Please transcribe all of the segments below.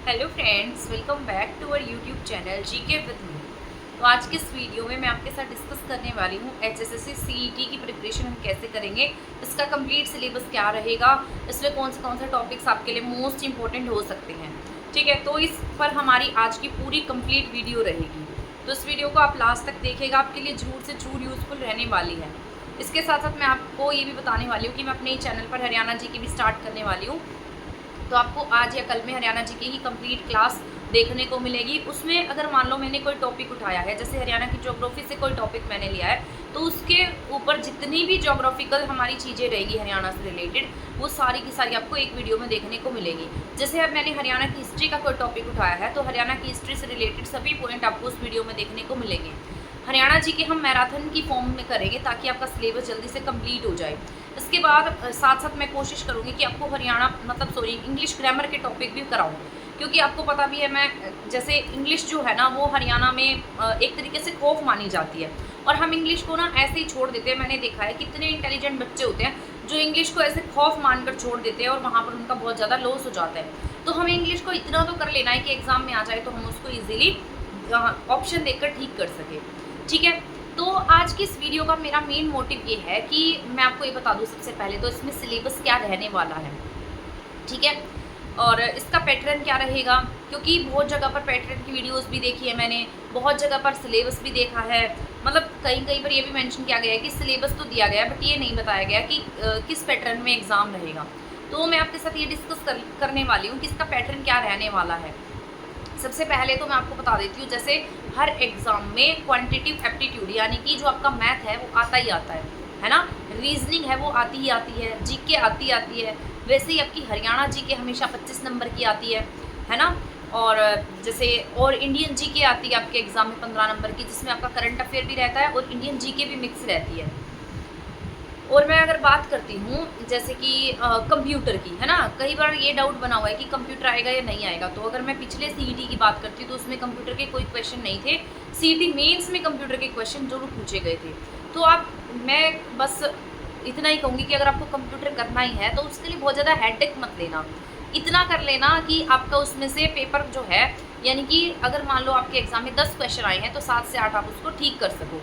Hello friends, welcome back to our YouTube channel GK with me. तो आज के इस वीडियो में मैं आपके साथ डिस्कस करने वाली हूँ एचएसएससी सीईटी की प्रिपरेशन हम कैसे करेंगे, इसका कंप्लीट सिलेबस क्या रहेगा, इसमें कौन से टॉपिक्स आपके लिए मोस्ट इंपॉर्टेंट हो सकते हैं। ठीक है, तो इस पर हमारी आज की पूरी कंप्लीट वीडियो रहेगी। तो इस वीडियो को आप लास्ट तक देखिएगा, आपके लिए झूठ से झूठ यूज़फुल रहने वाली है। इसके साथ साथ मैं आपको ये भी बताने वाली हूँ कि मैं अपने चैनल पर हरियाणा जी की भी स्टार्ट करने वाली हूँ। तो आपको आज या कल में हरियाणा जी की ही कंप्लीट क्लास देखने को मिलेगी। उसमें अगर मान लो मैंने कोई टॉपिक उठाया है, जैसे हरियाणा की ज्योग्राफी से कोई टॉपिक मैंने लिया है, तो उसके ऊपर जितनी भी ज्योग्राफिकल हमारी चीज़ें रहेगी हरियाणा से रिलेटेड, वो सारी की सारी आपको एक वीडियो में देखने को मिलेगी। जैसे अब मैंने हरियाणा की हिस्ट्री का कोई टॉपिक उठाया है, तो हरियाणा की हिस्ट्री से रिलेटेड सभी पॉइंट आपको उस वीडियो में देखने को मिलेंगे। हरियाणा जी के हम मैराथन की फॉर्म में करेंगे ताकि आपका सिलेबस जल्दी से कंप्लीट हो जाए। इसके बाद साथ साथ मैं कोशिश करूँगी कि आपको हरियाणा इंग्लिश ग्रामर के टॉपिक भी कराऊँ, क्योंकि आपको पता भी है मैं जैसे इंग्लिश जो है ना वो हरियाणा में एक तरीके से खौफ मानी जाती है, और हम इंग्लिश को ना ऐसे ही छोड़ देते हैं। मैंने देखा है कितने इंटेलिजेंट बच्चे होते हैं जो इंग्लिश को ऐसे खौफ मानकर छोड़ देते हैं और वहाँ पर उनका बहुत ज़्यादा लॉस हो जाता है। तो हमें इंग्लिश को इतना तो कर लेना है कि एग्ज़ाम में आ जाए तो हम उसको ईजिली ऑप्शन देखकर ठीक कर सकें। ठीक है, तो आज की इस वीडियो का मेरा मेन मोटिव ये है कि मैं आपको ये बता दूं सबसे पहले तो इसमें सिलेबस क्या रहने वाला है। ठीक है, और इसका पैटर्न क्या रहेगा, क्योंकि बहुत जगह पर पैटर्न की वीडियोस भी देखी है मैंने, बहुत जगह पर सिलेबस भी देखा है। मतलब कहीं पर ये भी मेंशन किया गया है कि सिलेबस तो दिया गया है, बट ये नहीं बताया गया कि किस पैटर्न में एग्ज़ाम रहेगा। तो मैं आपके साथ ये डिस्कस करने वाली हूँ कि इसका पैटर्न क्या रहने वाला है। सबसे पहले तो मैं आपको बता देती हूँ, जैसे हर एग्ज़ाम में क्वांटिटेटिव एप्टीट्यूड यानी कि जो आपका मैथ है वो आता ही आता है ना, रीजनिंग है वो आती ही आती है, जीके आती है। वैसे ही आपकी हरियाणा जीके हमेशा 25 नंबर की आती है ना। और जैसे और इंडियन जीके आती है आपके एग्ज़ाम में 15 नंबर की, जिसमें आपका करंट अफेयर भी रहता है और इंडियन जीके भी मिक्स रहती है। और मैं अगर बात करती हूँ जैसे कि कंप्यूटर की, है ना, कई बार ये डाउट बना हुआ है कि कंप्यूटर आएगा या नहीं आएगा। तो अगर मैं पिछले सीईटी की बात करती हूँ तो उसमें कंप्यूटर के कोई क्वेश्चन नहीं थे, सीईटी मेंस में कंप्यूटर के क्वेश्चन जरूर पूछे गए थे। तो मैं बस इतना ही कहूँगी कि अगर आपको कंप्यूटर करना ही है तो उसके लिए बहुत ज़्यादा हेडेक मत लेना, इतना कर लेना कि आपका उसमें से पेपर जो है, यानी कि अगर मान लो आपके एग्ज़ाम में 10 क्वेश्चन आए हैं तो 7 से 8 आप उसको ठीक कर सको।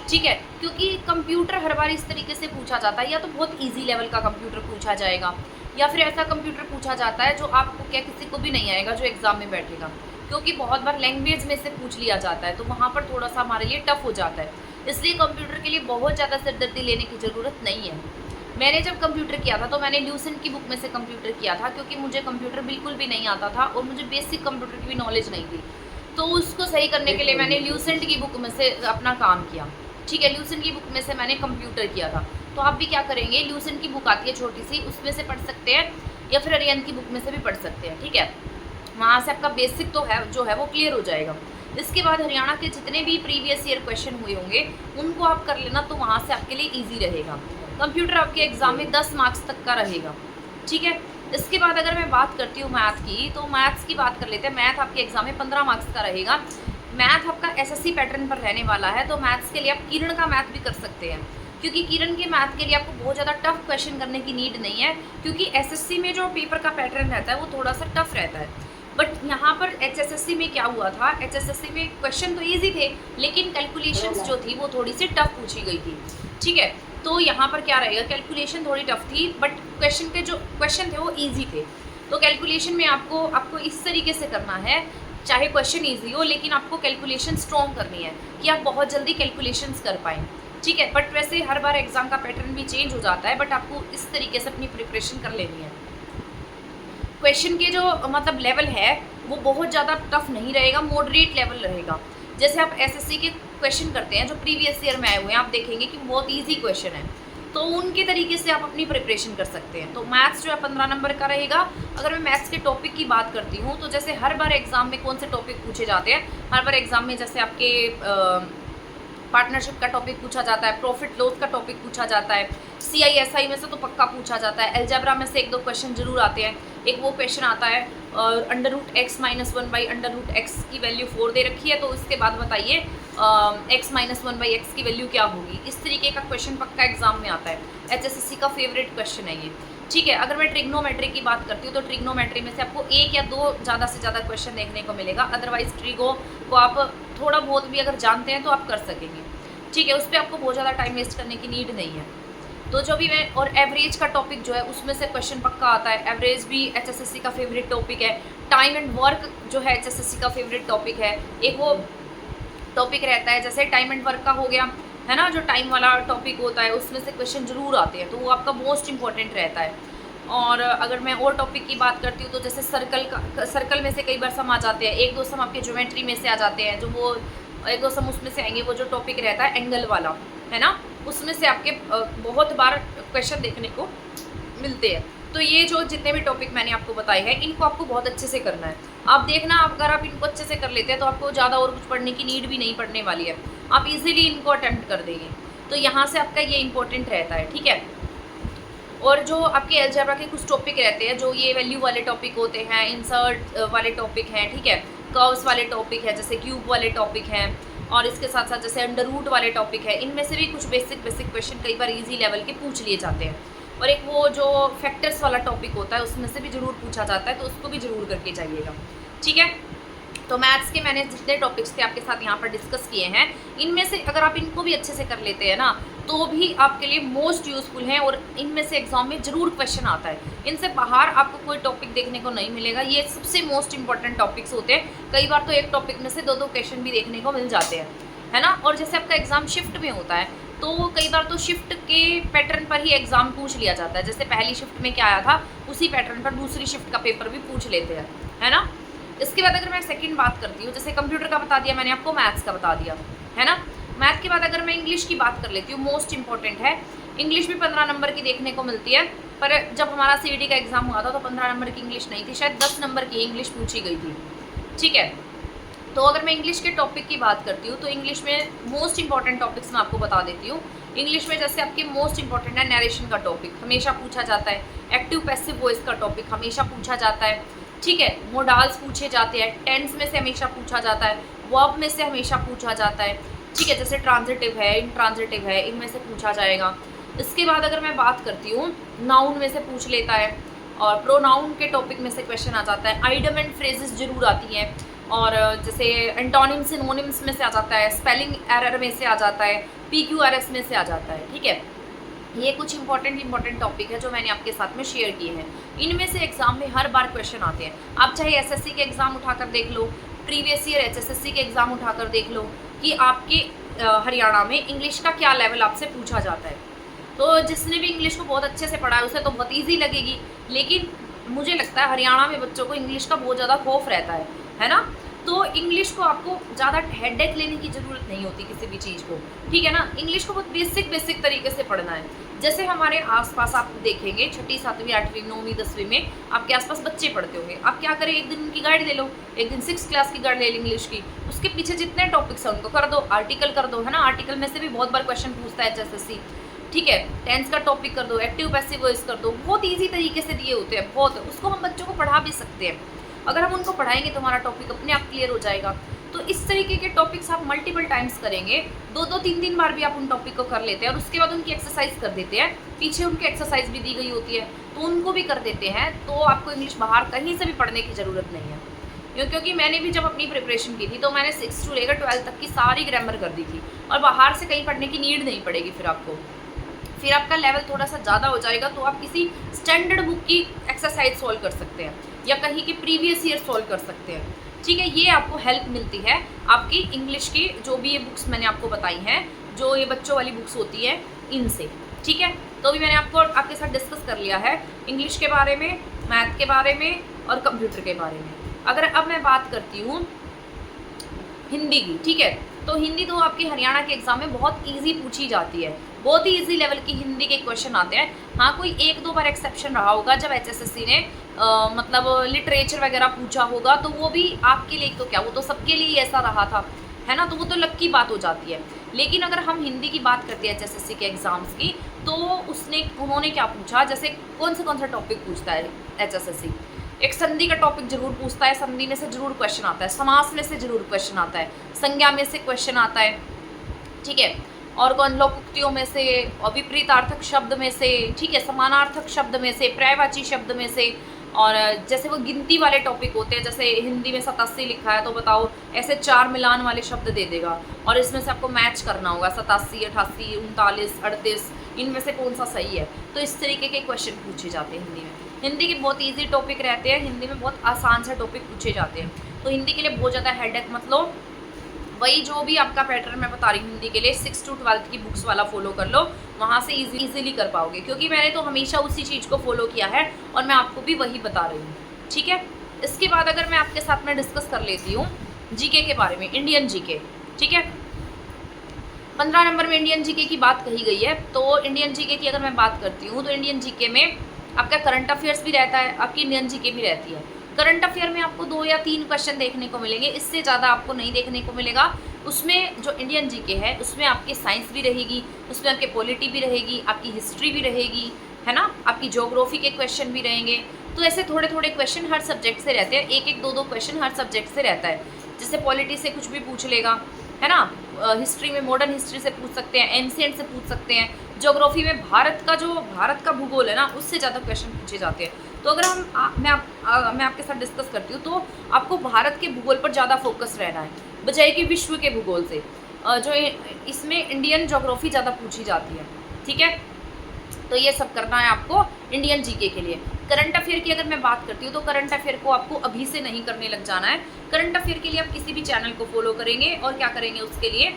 ठीक है, क्योंकि कंप्यूटर हर बार इस तरीके से पूछा जाता है, या तो बहुत इजी लेवल का कंप्यूटर पूछा जाएगा, या फिर ऐसा कंप्यूटर पूछा जाता है जो आपको क्या किसी को भी नहीं आएगा जो एग्ज़ाम में बैठेगा, क्योंकि बहुत बार लैंग्वेज में से पूछ लिया जाता है, तो वहाँ पर थोड़ा सा हमारे लिए टफ हो जाता है। इसलिए कंप्यूटर के लिए बहुत ज़्यादा सिरदर्दी लेने की ज़रूरत नहीं है। मैंने जब कंप्यूटर किया था तो मैंने ल्यूसेंट की बुक में से कंप्यूटर किया था, क्योंकि मुझे कंप्यूटर बिल्कुल भी नहीं आता था और मुझे बेसिक कंप्यूटर की भी नॉलेज नहीं थी। तो उसको सही करने के लिए मैंने ल्यूसेंट की बुक में से अपना काम किया। ठीक है, ल्यूसेंट की बुक में से मैंने कंप्यूटर किया था। तो आप भी क्या करेंगे, ल्यूसेंट की बुक आती है छोटी सी, उसमें से पढ़ सकते हैं, या फिर अरियन की बुक में से भी पढ़ सकते हैं। ठीक है, वहाँ से आपका बेसिक तो है जो है वो क्लियर हो जाएगा। इसके बाद हरियाणा के जितने भी प्रीवियस ईयर क्वेश्चन हुए होंगे उनको आप कर लेना, तो वहाँ से आपके लिए ईजी रहेगा। कंप्यूटर आपके एग्ज़ाम में 10 मार्क्स तक का रहेगा। ठीक है, इसके बाद अगर मैं बात करती हूँ मैथ की, तो मैथ्स की बात कर लेते हैं। मैथ आपके एग्ज़ाम में 15 मार्क्स का रहेगा। मैथ आपका एसएससी पैटर्न पर रहने वाला है, तो मैथ्स के लिए आप किरण का मैथ भी कर सकते हैं, क्योंकि किरण के मैथ के लिए आपको बहुत ज़्यादा टफ क्वेश्चन करने की नीड नहीं है, क्योंकि एसएससी में जो पेपर का पैटर्न रहता है वो थोड़ा सा टफ रहता है। बट यहाँ पर एचएसएससी में क्या हुआ था, एचएसएससी में क्वेश्चन तो ईजी थे, लेकिन कैलकुलेशंस जो थी वो थोड़ी सी टफ पूछी गई थी। ठीक है, तो यहाँ पर क्या रहेगा, कैलकुलेशन थोड़ी टफ थी, बट क्वेश्चन के जो क्वेश्चन थे वो ईजी थे। तो कैलकुलेशन में आपको इस तरीके से करना है, चाहे क्वेश्चन ईजी हो, लेकिन आपको कैलकुलेशन स्ट्रॉन्ग करनी है कि आप बहुत जल्दी कैलकुलेशंस कर पाएँ। ठीक है, बट वैसे हर बार एग्ज़ाम का पैटर्न भी चेंज हो जाता है, बट आपको इस तरीके से अपनी प्रिपरेशन कर लेनी है। क्वेश्चन के जो मतलब लेवल है वो बहुत ज़्यादा टफ नहीं रहेगा, मॉडरेट लेवल रहेगा। जैसे आप एसएससी के क्वेश्चन करते हैं जो प्रीवियस ईयर में आए हुए हैं, आप देखेंगे कि बहुत इजी क्वेश्चन है, तो उनके तरीके से आप अपनी प्रिपरेशन कर सकते हैं। तो मैथ्स जो है 15 नंबर का रहेगा। अगर मैं मैथ्स के टॉपिक की बात करती हूँ तो जैसे हर बार एग्ज़ाम में कौन से टॉपिक पूछे जाते हैं, हर बार एग्ज़ाम में जैसे आपके पार्टनरशिप का टॉपिक पूछा जाता है, प्रॉफिट लॉस का टॉपिक पूछा जाता है, CISI में से तो पक्का पूछा जाता है, अलजेब्रा में से 1-2 क्वेश्चन जरूर आते हैं। एक वो क्वेश्चन आता है √x - 1/√x की वैल्यू 4 दे रखी है, तो इसके बाद बताइए x - 1/x की वैल्यू क्या होगी। इस तरीके का क्वेश्चन पक्का एग्जाम में आता है, HSSC का फेवरेट क्वेश्चन है ये। ठीक है। अगर मैं ट्रिग्नोमेट्री की बात करती हूँ तो ट्रिग्नोमेट्री में से आपको 1 या 2 ज़्यादा से ज़्यादा क्वेश्चन देखने को मिलेगा, अदरवाइज ट्रिगो को आप थोड़ा बहुत भी अगर जानते हैं तो आप कर सकेंगे। ठीक है, उस पर आपको बहुत ज़्यादा टाइम वेस्ट करने की नीड नहीं है। तो जो भी मैं, और एवरेज का टॉपिक जो है उसमें से क्वेश्चन पक्का आता है। एवरेज भी एचएसएससी का फेवरेट टॉपिक है। टाइम एंड वर्क जो है एचएसएससी का फेवरेट टॉपिक है। एक वो टॉपिक रहता है जैसे टाइम एंड वर्क का हो गया है ना, जो टाइम वाला टॉपिक होता है उसमें से क्वेश्चन जरूर आते हैं, तो वो आपका मोस्ट इंपॉर्टेंट रहता है। और अगर मैं और टॉपिक की बात करती हूँ तो जैसे सर्कल में से कई बार सम आ जाते हैं, 1-2 सम आपके ज्योमेट्री में से आ जाते हैं, जो वो 1-2 सम उसमें से आएंगे। वो जो टॉपिक रहता है एंगल वाला है ना, उसमें से आपके बहुत बार क्वेश्चन देखने को मिलते हैं। तो ये जो जितने भी टॉपिक मैंने आपको बताए हैं इनको आपको बहुत अच्छे से करना है। आप देखना, अगर आप इनको अच्छे से कर लेते हैं तो आपको ज़्यादा और कुछ पढ़ने की नीड भी नहीं पड़ने वाली है, आप इजीली इनको अटेम्प्ट कर देंगे। तो यहाँ से आपका ये इंपॉर्टेंट रहता है, ठीक है। और जो आपके अलजेब्रा के कुछ टॉपिक रहते हैं, जो ये वैल्यू वाले टॉपिक होते हैं, इंसर्ट वाले टॉपिक हैं, ठीक है, कर्व्स वाले टॉपिक है, जैसे क्यूब वाले टॉपिक हैं, और इसके साथ साथ जैसे अंडर रूट वाले टॉपिक है, इनमें से भी कुछ बेसिक क्वेश्चन कई बार इजी लेवल के पूछ लिए जाते हैं। और एक वो जो फैक्टर्स वाला टॉपिक होता है उसमें से भी ज़रूर पूछा जाता है, तो उसको भी ज़रूर करके जाइएगा, ठीक है। तो मैथ्स के मैंने जितने टॉपिक्स थे आपके साथ यहाँ पर डिस्कस किए हैं, इनमें से अगर आप इनको भी अच्छे से कर लेते हैं ना, तो भी आपके लिए मोस्ट यूज़फुल हैं, और इनमें से एग्जाम में ज़रूर क्वेश्चन आता है। इनसे बाहर आपको कोई टॉपिक देखने को नहीं मिलेगा, ये सबसे मोस्ट इंपॉर्टेंट टॉपिक्स होते हैं। कई बार तो एक टॉपिक में से 2-2 क्वेश्चन भी देखने को मिल जाते हैं, है ना। और जैसे आपका एग्ज़ाम शिफ्ट में होता है तो कई बार तो शिफ्ट के पैटर्न पर ही एग्ज़ाम पूछ लिया जाता है। जैसे पहली शिफ्ट में क्या आया था उसी पैटर्न पर दूसरी शिफ्ट का पेपर भी पूछ लेते हैं, है ना। इसके बाद अगर मैं सेकंड बात करती हूँ, जैसे कंप्यूटर का बता दिया मैंने आपको, मैथ्स का बता दिया, है ना। मैथ के बाद अगर मैं इंग्लिश की बात कर लेती हूँ, मोस्ट इंपॉर्टेंट है। इंग्लिश भी 15 नंबर की देखने को मिलती है, पर जब हमारा सीईटी का एग्ज़ाम हुआ था तो 15 नंबर की इंग्लिश नहीं थी, शायद 10 नंबर की इंग्लिश पूछी गई थी, ठीक है। तो अगर मैं इंग्लिश के टॉपिक की बात करती हूँ तो इंग्लिश में मोस्ट इंपॉर्टेंट टॉपिक्स मैं आपको बता देती हूँ। इंग्लिश में जैसे आपके मोस्ट इंपॉर्टेंट है नरेशन का टॉपिक, हमेशा पूछा जाता है। एक्टिव पैसिव वॉइस का टॉपिक हमेशा पूछा जाता है, ठीक है। मोडाल्स पूछे जाते हैं, टेंस में से हमेशा पूछा जाता है, वर्ब में से हमेशा पूछा जाता है, ठीक है। जैसे ट्रांजिटिव है, इंट्रांजिटिव है, इनमें से पूछा जाएगा। इसके बाद अगर मैं बात करती हूँ, नाउन में से पूछ लेता है, और प्रोनाउन के टॉपिक में से क्वेश्चन आ जाता है। आइडम एंड फ्रेजेस जरूर आती हैं, और जैसे एंटोनिम्स सिनोनिम्स में से आ जाता है, स्पेलिंग एरर में से आ जाता है, PQRS में से आ जाता है, ठीक है। ये कुछ इंपॉर्टेंट टॉपिक है जो मैंने आपके साथ में शेयर किए हैं। इनमें से एग्जाम में हर बार क्वेश्चन आते हैं। आप चाहे एसएससी के एग्ज़ाम उठाकर देख लो, प्रीवियस ईयर HSSC के एग्ज़ाम उठाकर देख लो कि आपके हरियाणा में इंग्लिश का क्या लेवल आपसे पूछा जाता है। तो जिसने भी इंग्लिश को बहुत अच्छे से पढ़ा है उसे तो बहुत ईजी लगेगी, लेकिन मुझे लगता है हरियाणा में बच्चों को इंग्लिश का बहुत ज़्यादा खौफ रहता है ना। तो इंग्लिश को आपको ज़्यादा हेडेक लेने की ज़रूरत नहीं होती किसी भी चीज़ को, ठीक है ना। इंग्लिश को बहुत बेसिक तरीके से पढ़ना है। जैसे हमारे आसपास आप देखेंगे 6ठी 7वीं 8वीं 9वीं 10वीं में आपके आसपास बच्चे पढ़ते होंगे। आप क्या करें, एक दिन उनकी गाइड ले लो, एक दिन 6th क्लास की गाइड ले लो इंग्लिश की, उसके पीछे जितने टॉपिक्स हैं उनको कर दो, आर्टिकल कर दो, है ना। आर्टिकल में से भी बहुत बार क्वेश्चन पूछता है HSSC, ठीक है। टेंस का टॉपिक कर दो, एक्टिव पैसिव वॉइस कर दो, बहुत ईजी तरीके से दिए होते हैं, बहुत। उसको हम बच्चों को पढ़ा भी सकते हैं। अगर हम उनको पढ़ाएंगे तो हमारा टॉपिक अपने आप क्लियर हो जाएगा। तो इस तरीके के टॉपिक्स आप मल्टीपल टाइम्स करेंगे, 2-3 बार भी आप उन टॉपिक को कर लेते हैं, और उसके बाद उनकी एक्सरसाइज कर देते हैं। पीछे उनकी एक्सरसाइज भी दी गई होती है तो उनको भी कर देते हैं, तो आपको इंग्लिश बाहर कहीं से भी पढ़ने की ज़रूरत नहीं है। क्योंकि मैंने भी जब अपनी प्रिपरेशन की थी तो मैंने 6 से लेकर 12 तक की सारी ग्रामर कर दी थी, और बाहर से कहीं पढ़ने की नीड नहीं पड़ेगी। फिर आपका लेवल थोड़ा सा ज़्यादा हो जाएगा तो आप किसी स्टैंडर्ड बुक की एक्सरसाइज सॉल्व कर सकते हैं, या कहीं की प्रीवियस ईयर सॉल्व कर सकते हैं, ठीक है। ये आपको हेल्प मिलती है आपकी इंग्लिश की, जो भी ये बुक्स मैंने आपको बताई हैं, जो ये बच्चों वाली बुक्स होती है, इनसे, ठीक है। तो भी मैंने आपके साथ डिस्कस कर लिया है इंग्लिश के बारे में, मैथ के बारे में, और कंप्यूटर के बारे में। अगर अब मैं बात करती हूँ हिंदी की, ठीक है, तो हिंदी तो आपके हरियाणा के एग्जाम में बहुत इजी पूछी जाती है, बहुत ही इजी लेवल की हिंदी के क्वेश्चन आते हैं। हाँ, कोई 1-2 बार एक्सेप्शन रहा होगा जब HSSC ने मतलब लिटरेचर वगैरह पूछा होगा, तो वो भी आपके लिए तो क्या, वो तो सबके लिए ही ऐसा रहा था, है ना। तो वो तो लक की बात हो जाती है। लेकिन अगर हम हिंदी की बात करते हैं HSSC के एग्ज़ाम्स की, तो उन्होंने क्या पूछा, जैसे कौन सा टॉपिक पूछता है HSSC, एक संधि का टॉपिक जरूर पूछता है, संधि में से जरूर क्वेश्चन आता है, समास में से जरूर क्वेश्चन आता है, संज्ञा में से क्वेश्चन आता है, ठीक है। और कौन लोकोक्तियों में से, और विपरीतार्थक शब्द में से, ठीक है, समानार्थक शब्द में से, पर्यायवाची शब्द में से। और जैसे वो गिनती वाले टॉपिक होते हैं, जैसे हिंदी में 87 लिखा है तो बताओ ऐसे 4 मिलान वाले शब्द दे देगा और इसमें से आपको मैच करना होगा 87, 88, 39, 38, इनमें से कौन सा सही है। तो इस तरीके के क्वेश्चन पूछे जाते हैं हिंदी में। हिंदी के बहुत ईजी टॉपिक रहते हैं, हिंदी में बहुत आसान से टॉपिक पूछे जाते हैं। तो हिंदी के लिए बहुत ज़्यादा हेडेक मतलब वही जो भी आपका पैटर्न मैं बता रही हूँ हिंदी के लिए 6 to 12 की बुक्स वाला फॉलो कर लो, वहाँ से इजीली कर पाओगे, क्योंकि मैंने तो हमेशा उसी चीज़ को फॉलो किया है और मैं आपको भी वही बता रही हूँ, ठीक है। इसके बाद अगर मैं आपके साथ में डिस्कस कर लेती हूँ जीके के बारे में, इंडियन जीके, ठीक है। 15 नंबर में इंडियन जीके की बात कही गई है। तो इंडियन जीके की अगर मैं बात करती हूँ तो इंडियन जीके में आपका करंट अफेयर्स भी रहता है, आपकी इंडियन जीके भी रहती है। करंट अफेयर में आपको 2 या 3 क्वेश्चन देखने को मिलेंगे, इससे ज़्यादा आपको नहीं देखने को मिलेगा। उसमें जो इंडियन जीके है उसमें आपकी साइंस भी रहेगी, उसमें आपके पॉलिटी भी रहेगी, आपकी हिस्ट्री भी रहेगी, है ना, आपकी ज्योग्राफी के क्वेश्चन भी रहेंगे। तो ऐसे थोड़े थोड़े क्वेश्चन हर सब्जेक्ट से रहते हैं, एक एक दो क्वेश्चन हर सब्जेक्ट से रहता है। जैसे पॉलिटी से कुछ भी पूछ लेगा, है ना, हिस्ट्री में मॉडर्न हिस्ट्री से पूछ सकते हैं, एंशिएंट से पूछ सकते हैं, ज्योग्राफी में भारत का भूगोल है ना उससे ज़्यादा क्वेश्चन पूछे जाते हैं। तो अगर मैं आपके साथ डिस्कस करती हूँ तो आपको भारत के भूगोल पर ज़्यादा फोकस रहना है बजाय कि विश्व के भूगोल से। जो इसमें इंडियन ज्योग्राफी ज़्यादा पूछी जाती है, ठीक है। तो ये सब करना है आपको इंडियन जीके के लिए। करंट अफेयर की अगर मैं बात करती हूँ तो करंट अफेयर को आपको अभी से नहीं करने लग जाना है। करंट अफेयर के लिए आप किसी भी चैनल को फॉलो करेंगे और क्या करेंगे उसके लिए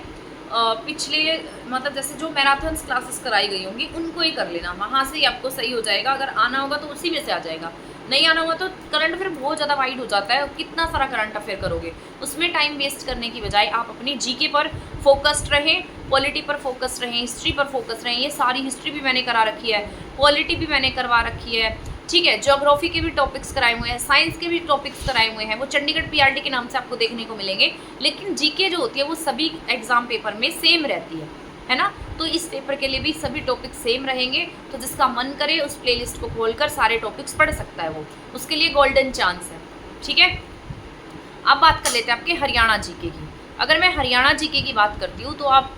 पिछले मतलब जैसे जो मैराथन्स क्लासेस कराई गई होंगी उनको ही कर लेना, वहाँ से ही आपको सही हो जाएगा। अगर आना होगा तो उसी में से आ जाएगा, नहीं आना होगा तो करंट अफेयर बहुत ज़्यादा वाइड हो जाता है, कितना सारा करंट अफेयर करोगे, उसमें टाइम वेस्ट करने की बजाय आप अपनी जीके पर फोकस्ड रहें, पॉलिटी पर फोकस्ड रहें, हिस्ट्री पर फोकस्ड रहें। ये सारी हिस्ट्री भी मैंने करा रखी है, पॉलिटी भी मैंने करवा रखी है, ठीक है। ज्योग्राफी के भी टॉपिक्स कराए हुए हैं, साइंस के भी टॉपिक्स कराए हुए हैं, वो चंडीगढ़ पीआरटी के नाम से आपको देखने को मिलेंगे। लेकिन जीके जो होती है वो सभी एग्जाम पेपर में सेम रहती है ना। तो इस पेपर के लिए भी सभी टॉपिक सेम रहेंगे, तो जिसका मन करे उस प्लेलिस्ट को खोलकर सारे टॉपिक्स पढ़ सकता है, वो उसके लिए गोल्डन चांस है, ठीक है। अब बात कर लेते हैं आपके हरियाणा जीके की। अगर मैं हरियाणा जीके की बात करती हूँ तो आप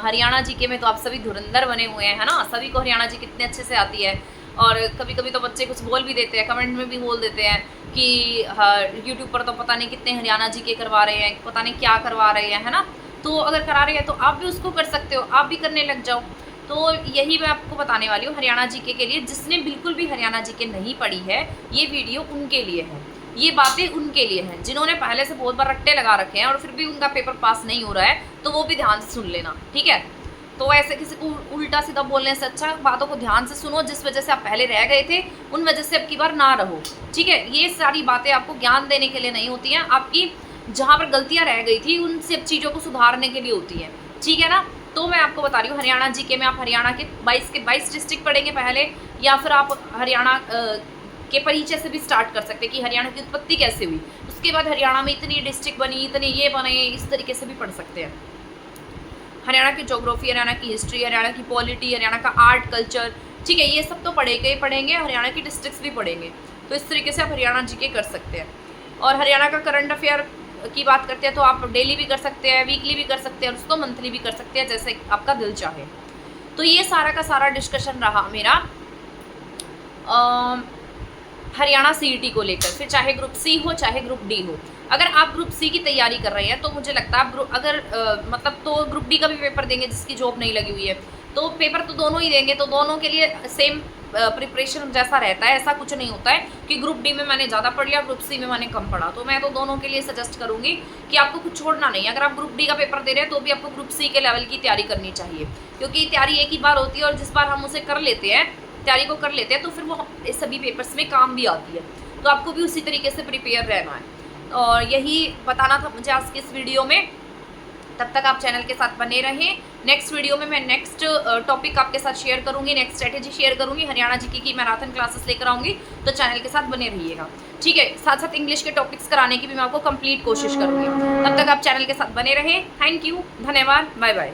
हरियाणा जीके में तो आप सभी धुरंधर बने हुए हैं, है ना, सभी को हरियाणा जी कितने अच्छे से आती है। और कभी कभी तो बच्चे कुछ बोल भी देते हैं, कमेंट में भी बोल देते हैं कि यूट्यूब पर तो पता नहीं कितने हरियाणा जीके करवा रहे हैं, पता नहीं क्या करवा रहे हैं, है ना। तो अगर करा रहे हैं तो आप भी उसको कर सकते हो, आप भी करने लग जाओ। तो यही मैं आपको बताने वाली हूँ हरियाणा जीके के लिए। जिसने बिल्कुल भी हरियाणा जीके नहीं पढ़ी है ये वीडियो उनके लिए है, ये बातें उनके लिए हैं। जिन्होंने पहले से बहुत बार रट्टे लगा रखे हैं और फिर भी उनका पेपर पास नहीं हो रहा है तो वो भी ध्यान से सुन लेना, ठीक है। तो ऐसे किसी को उल्टा सीधा बोलने से अच्छा बातों को ध्यान से सुनो, जिस वजह से आप पहले रह गए थे उन वजह से अब की बार ना रहो, ठीक है। ये सारी बातें आपको ज्ञान देने के लिए नहीं होती हैं, आपकी जहाँ पर गलतियाँ रह गई थी उन सब चीज़ों को सुधारने के लिए होती हैं, ठीक है ना। तो मैं आपको बता रही हूँ हरियाणा जीके में आप हरियाणा के 22 डिस्ट्रिक्ट पढ़ेंगे पहले, या फिर आप हरियाणा के परिचय से भी स्टार्ट कर सकते हैं कि हरियाणा की उत्पत्ति कैसे हुई, उसके बाद हरियाणा में इतनी डिस्ट्रिक्ट बनी, इतने ये बने, इस तरीके से भी पढ़ सकते हैं। हरियाणा की ज्योग्राफी, हरियाणा की हिस्ट्री, हरियाणा की पॉलिटी, हरियाणा का आर्ट कल्चर, ठीक है, ये सब तो पढ़ेंगे, हरियाणा की डिस्ट्रिक्ट्स भी पढ़ेंगे। तो इस तरीके से आप हरियाणा जीके कर सकते हैं। और हरियाणा का करंट अफेयर की बात करते हैं तो आप डेली भी कर सकते हैं, वीकली भी कर सकते हैं, और उसको मंथली भी कर सकते हैं, जैसे आपका दिल चाहे। तो ये सारा का सारा डिस्कशन रहा मेरा हरियाणा सीईटी को लेकर। फिर चाहे ग्रुप सी हो चाहे ग्रुप डी हो, अगर आप ग्रुप सी की तैयारी कर रहे हैं तो मुझे लगता है आप मतलब तो ग्रुप डी का भी पेपर देंगे जिसकी जॉब नहीं लगी हुई है, तो पेपर तो दोनों ही देंगे, तो दोनों के लिए सेम प्रिपरेशन जैसा रहता है। ऐसा कुछ नहीं होता है कि ग्रुप डी में मैंने ज़्यादा पढ़ लिया, ग्रुप सी में मैंने कम पढ़ा। तो मैं तो दोनों के लिए सजेस्ट करूँगी कि आपको कुछ छोड़ना नहीं है। अगर आप ग्रुप डी का पेपर दे रहे हैं तो भी आपको ग्रुप सी के लेवल की तैयारी करनी चाहिए, क्योंकि तैयारी एक ही बार होती है और जिस बार हम उसे कर लेते हैं, तैयारी को कर लेते हैं, तो फिर वो सभी पेपर्स में काम भी आती है। तो आपको भी उसी तरीके से प्रिपेयर रहना है, और यही बताना था मुझे आज की इस वीडियो में। तब तक आप चैनल के साथ बने रहें। नेक्स्ट वीडियो में मैं नेक्स्ट टॉपिक आपके साथ शेयर करूंगी, नेक्स्ट स्ट्रेटेजी शेयर करूंगी, हरियाणा जीके की मैराथन क्लासेस लेकर आऊंगी, तो चैनल के साथ बने रहिएगा, ठीक है। साथ साथ इंग्लिश के टॉपिक्स कराने की भी मैं आपको कंप्लीट कोशिश करूंगी। तब तक आप चैनल के साथ बने रहें। थैंक यू, धन्यवाद, बाय बाय।